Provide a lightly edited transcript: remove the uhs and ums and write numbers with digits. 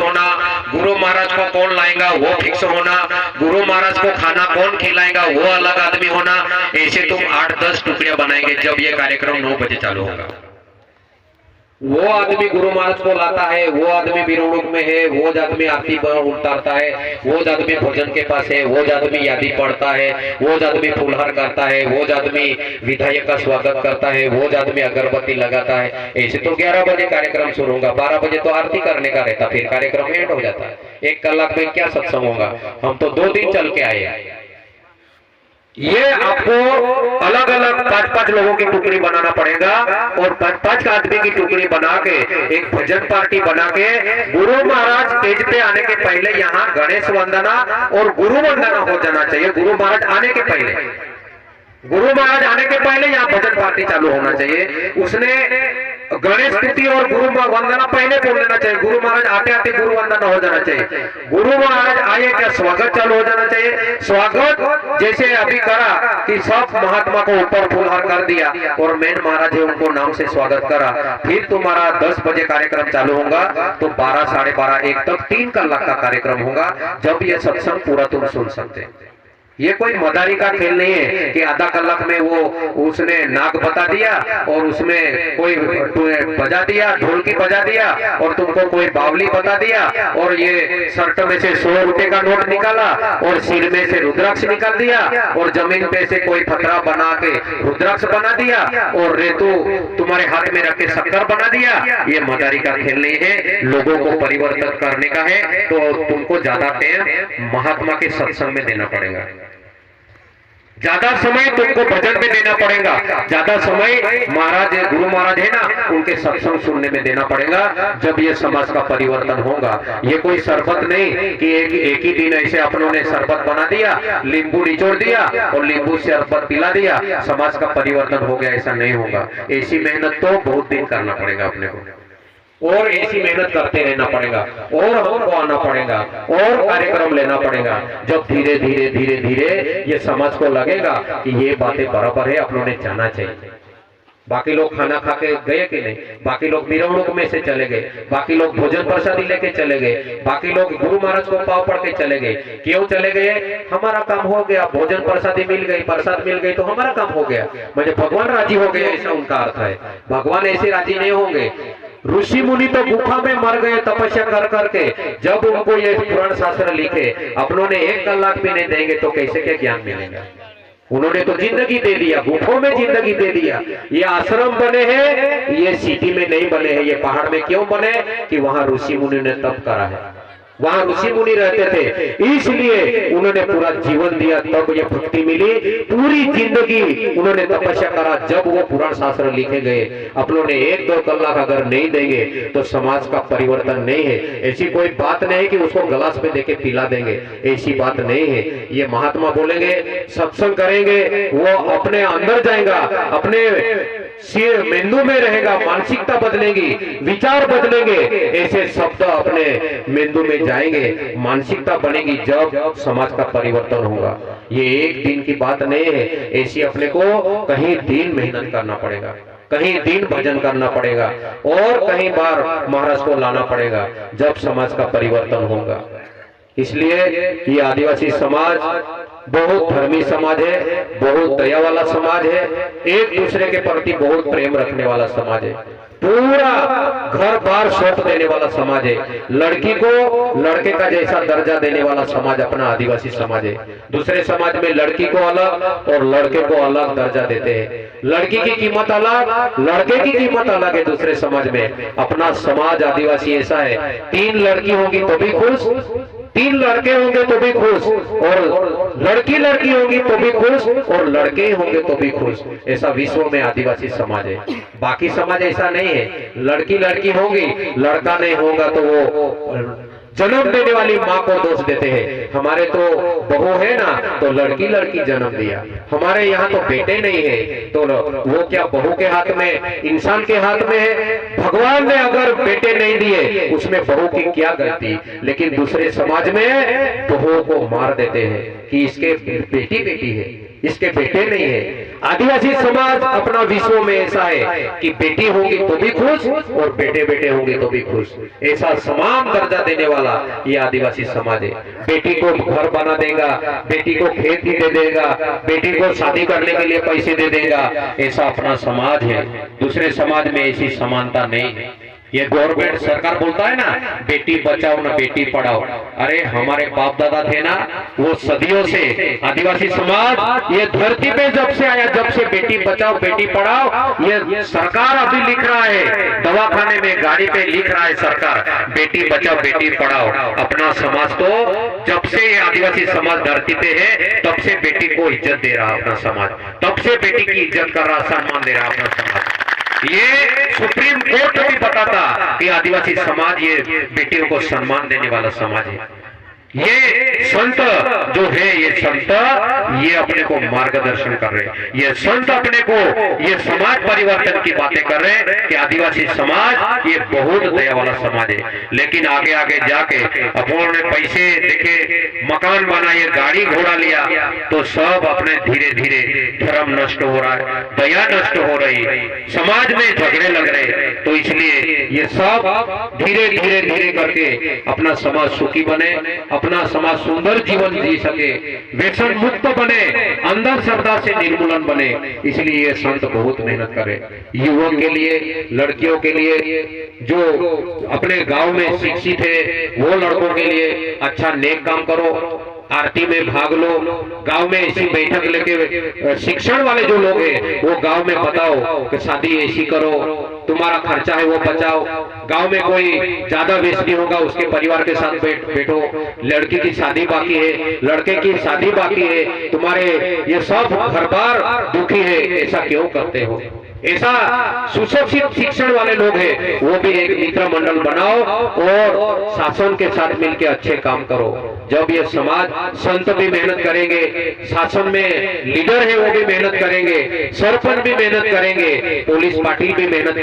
होना, गुरु महाराज को कौन लाएगा वो फिक्स होना, गुरु महाराज को खाना कौन खिलाएगा वो अलग आदमी होना। ऐसे तुम 8-10 टुकड़ियां बनाएंगे। जब ये कार्यक्रम 9 बजे चालू होगा, वो आदमी गुरु महाराज को लाता है, वो आदमी बिरोड़क में है, वो आदमी आरती पर उतारता है, वो आदमी भोजन के पास है, वो आदमी यादी पढ़ता है, वो आदमी फूलहार करता है, वो आदमी विधायक का स्वागत करता है, वो आदमी अगरबत्ती लगाता है। ऐसे तो 11 बजे कार्यक्रम शुरू होगा, 12 बजे तो आरती करने का रहता, फिर कार्यक्रम एंड हो जाता है। 1 कलाक में क्या सत्संग होगा? हम तो 2 दिन चल के आए। ये आपको अलग अलग 5-5 लोगों की टुकड़ी बनाना पड़ेगा और 5-5 आदमी की टुकड़ी बना के एक भजन पार्टी बना के गुरु महाराज स्टेज पे आने के पहले यहाँ गणेश वंदना और गुरु वंदना हो जाना चाहिए। गुरु महाराज आने के पहले, गुरु महाराज आने के पहले यहाँ भजन पार्टी चालू होना चाहिए। उसने गणेश स्तुति और गुरु वंदना पहले बोल लेना चाहिए। गुरु महाराज आते आते गुरु वंदना हो जाना चाहिए। गुरु महाराज आए क्या स्वागत चालू हो जाना चाहिए। स्वागत जैसे अभी करा कि सब महात्मा को ऊपर फूलहार कर दिया और मेन महाराज है उनको नाम से स्वागत करा। फिर तुम्हारा 10 बजे कार्यक्रम चालू होगा तो 12, 12:30, 1 तक 3 कलाक का कार्यक्रम होगा। जब ये सत्संग पूरा तुम सुन सकते हैं। ये कोई मदारी का खेल नहीं है कि आधा कलाक में वो उसने नाक बता दिया और उसमें कोई बजा दिया, ढोलकी बजा दिया और तुमको कोई बावली बता दिया और ये शर्ट में से 100 रुपए का नोट निकाला और सिर में से रुद्राक्ष निकाल दिया और जमीन पे से कोई पथरा बना के रुद्राक्ष बना दिया और रेतु तुम्हारे हाथ में रख के शक्कर बना दिया। ये मदारी का खेल नहीं है, लोगों को परिवर्तन करने का है। तो तुमको ज्यादा टाइम महात्मा के सत्संग में देना पड़ेगा, ज्यादा समय तुमको भजन में देना पड़ेगा, ज्यादा समय महाराज गुरु महाराज है ना उनके सत्संग सुनने में देना पड़ेगा। जब ये समाज का परिवर्तन होगा। ये कोई शरबत नहीं कि एक ही दिन ऐसे अपनों ने शरबत बना दिया, नींबू निचोड़ दिया और नींबू से शरबत पिला दिया, समाज का परिवर्तन हो गया। ऐसा नहीं होगा। ऐसी मेहनत तो बहुत दिन करना पड़ेगा अपने को और ऐसी मेहनत करते रहना पड़ेगा और हमको आना पड़ेगा और कार्यक्रम लेना पड़ेगा। जब धीरे धीरे धीरे धीरे ये समाज को लगेगा कि ये बातें बराबर है, अपनों ने जाना चाहिए। बाकी लोग खाना खा के गए कि नहीं, बाकी लोग बिरौणक में से चले गए, बाकी लोग भोजन प्रसादी लेके चले गए, बाकी लोग गुरु महाराज को पाव पड़ के चले गए। क्यों चले गए? हमारा काम हो गया, भोजन प्रसादी मिल गई, प्रसाद मिल गई तो हमारा काम हो गया, मतलब भगवान राजी हो गए, ऐसा उनका अर्थ है। भगवान ऐसे राजी नहीं होंगे। ऋषि मुनि तो गुफा में मर गए तपस्या कर करके। जब उनको ये पुराण शास्त्र लिखे, अपनों ने 1 कलाक भी नहीं देंगे तो कैसे क्या ज्ञान मिलेगा? उन्होंने तो जिंदगी दे दिया, गुफों में जिंदगी दे दिया। ये आश्रम बने हैं, ये सिटी में नहीं बने हैं। ये पहाड़ में क्यों बने? कि वहां ऋषि मुनि ने तप करा है, वहां ऋषि मुनि रहते थे, इसलिए उन्होंने पूरा जीवन दिया, तब ये भक्ति मिली। पूरी जिंदगी उन्होंने तपस्या करा। जब वो पुराण शास्त्र लिखे गए, अपनों ने 1-2 कलाक अगर नहीं देंगे तो समाज का परिवर्तन नहीं है। ऐसी कोई बात नहीं है कि उसको गिलास में देके पिला देंगे, ऐसी बात नहीं है। ये महात्मा बोलेंगे, सत्संग करेंगे, वो अपने अंदर जाएगा, अपने सिर मेंदू में रहेगा, मानसिकता बदलेगी, विचार बदलेंगे, ऐसे शब्द अपने मेंदू में जाएंगे, मानसिकता बनेगी। जब समाज का परिवर्तन होगा। ये एक दिन की बात नहीं है। ऐसी अपने को कहीं दिन मेहनत करना पड़ेगा, कहीं दिन भजन करना पड़ेगा और कहीं बार महाराज को लाना पड़ेगा, जब समाज का परिवर्तन होगा। इसलिए ये आदिवासी समाज बहुत धर्मी समाज है, बहुत दया वाला समाज है, एक दूसरे के प्रति बहुत प्रेम रखने वाला समाज है, पूरा घर बार सौंप देने वाला समाज है। लड़की को लड़के का जैसा दर्जा देने वाला समाज अपना आदिवासी समाज है। दूसरे समाज में लड़की को अलग और लड़के को अलग दर्जा देते हैं। लड़की की कीमत अलग, लड़के की कीमत अलग है। दूसरे समाज में अपना समाज आदिवासी ऐसा है, 3 लड़की होंगी तो भी खुश, 3 लड़के होंगे तो भी खुश, और लड़की होंगी तो भी खुश, और लड़के होंगे तो भी खुश। ऐसा विश्व में आदिवासी समाज है। बाकी समाज ऐसा नहीं है। लड़की होंगी, लड़का नहीं होगा तो वो जन्म देने वाली माँ को दोष देते हैं। हमारे तो बहू है ना तो लड़की जन्म दिया, हमारे यहाँ तो बेटे नहीं है, तो वो क्या बहू के हाथ में, इंसान के हाथ में है। भगवान ने अगर बेटे नहीं दिए उसमें बहू की क्या गलती। लेकिन दूसरे समाज में बहू को मार देते हैं कि इसके बेटी है। इसके बेटे नहीं है। आदिवासी समाज अपना विश्व में ऐसा है कि बेटी होंगी तो भी खुश और बेटे बेटे होंगे तो भी खुश, ऐसा समान दर्जा देने वाला ये आदिवासी समाज है। बेटी को घर बना देगा, बेटी को खेत ही दे देगा, बेटी को शादी करने के लिए पैसे दे देगा, ऐसा अपना समाज है। दूसरे समाज में ऐसी समानता नहीं है। ये गवर्नमेंट सरकार बोलता है ना बेटी बचाओ ना बेटी पढ़ाओ, अरे हमारे बाप दादा थे ना, वो सदियों से आदिवासी समाज ये धरती पे जब से आया, जब से बेटी बचाओ बेटी पढ़ाओ, ये सरकार अभी लिख रहा है, दवाखाने में गाड़ी पे लिख रहा है सरकार बेटी बचाओ बेटी पढ़ाओ। अपना समाज तो जब से ये आदिवासी समाज धरती पे है तब से बेटी को इज्जत दे रहा अपना समाज, तब से बेटी की इज्जत कर रहा, सम्मान दे रहा अपना समाज। ये सुप्रीम कोर्ट भी बताता कि आदिवासी समाज ये बेटियों को सम्मान देने वाला समाज है। ये संत जो है, ये संत ये अपने को मार्गदर्शन कर रहे हैं, ये संत अपने को ये समाज परिवर्तन की बातें कर रहे हैं कि आदिवासी समाज ये बहुत दया वाला समाज है। लेकिन आगे आगे जाके अपनों ने पैसे देखे, मकान बनाए, गाड़ी घोड़ा लिया, तो सब अपने धीरे धीरे धर्म नष्ट हो रहा है, दया नष्ट हो रही है, समाज में झगड़े लग रहे। तो इसलिए ये सब धीरे धीरे धीरे करके अपना समाज सुखी बने, अपना समाज सुंदर जीवन जी सके, व्यसन मुक्त बने, अंदर श्रद्धा से निर्मूलन बने। इसलिए ये संत बहुत मेहनत करे युवक के लिए, लड़कियों के लिए, जो अपने गांव में शिक्षित है वो लड़कों के लिए अच्छा नेक काम करो, आरती में भाग लो, गांव में ऐसी बैठक लेके शिक्षण वाले जो लोग हैं वो गांव में बताओ कि शादी ऐसी करो, तुम्हारा खर्चा है वो बचाओ, गांव में कोई ज्यादा व्यस्त नहीं होगा उसके परिवार के साथ बैठो, लड़की की शादी बाकी है, लड़के की शादी बाकी है, तुम्हारे ये सब घर बार दुखी है, ऐसा क्यों करते हो? ऐसा सुशिक्षित शिक्षण वाले लोग हैं वो भी एक मित्र मंडल बनाओ और शासन के साथ मिलकर अच्छे काम करो। जब ये समाज संत भी मेहनत करेंगे, शासन में लीडर है वो भी मेहनत करेंगे, सरपंच भी मेहनत करेंगे, पुलिस पाटिल भी मेहनत